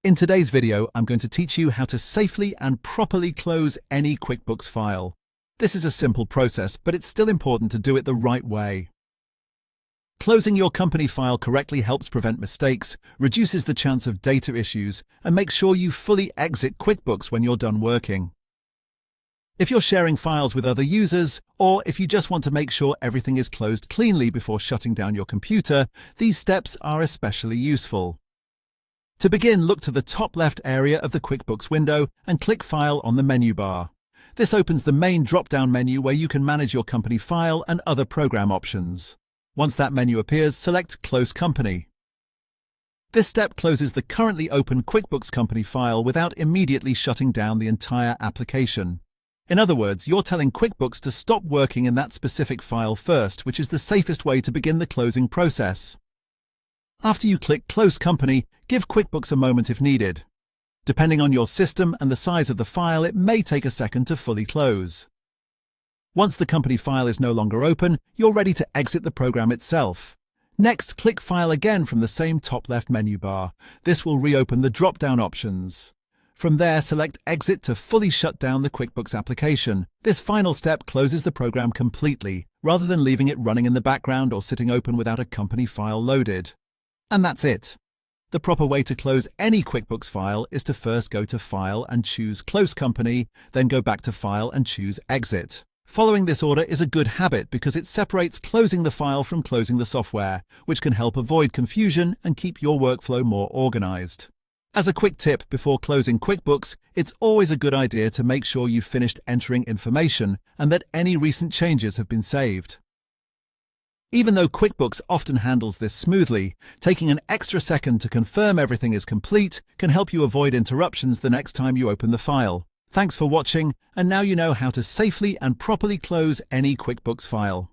In today's video, I'm going to teach you how to safely and properly close any QuickBooks file. This is a simple process, but it's still important to do it the right way. Closing your company file correctly helps prevent mistakes, reduces the chance of data issues, and makes sure you fully exit QuickBooks when you're done working. If you're sharing files with other users, or if you just want to make sure everything is closed cleanly before shutting down your computer, these steps are especially useful. To begin, look to the top left area of the QuickBooks window and click File on the menu bar. This opens the main drop-down menu where you can manage your company file and other program options. Once that menu appears, select Close Company. This step closes the currently open QuickBooks company file without immediately shutting down the entire application. In other words, you're telling QuickBooks to stop working in that specific file first, which is the safest way to begin the closing process. After you click Close Company, give QuickBooks a moment if needed. Depending on your system and the size of the file, it may take a second to fully close. Once the company file is no longer open, you're ready to exit the program itself. Next, click File again from the same top left menu bar. This will reopen the drop-down options. From there, select Exit to fully shut down the QuickBooks application. This final step closes the program completely, rather than leaving it running in the background or sitting open without a company file loaded. And that's it. The proper way to close any QuickBooks file is to first go to File and choose Close Company, then go back to File and choose Exit. Following this order is a good habit because it separates closing the file from closing the software, which can help avoid confusion and keep your workflow more organized. As a quick tip before closing QuickBooks, it's always a good idea to make sure you've finished entering information and that any recent changes have been saved. Even though QuickBooks often handles this smoothly, taking an extra second to confirm everything is complete can help you avoid interruptions the next time you open the file. Thanks for watching, and now you know how to safely and properly close any QuickBooks file.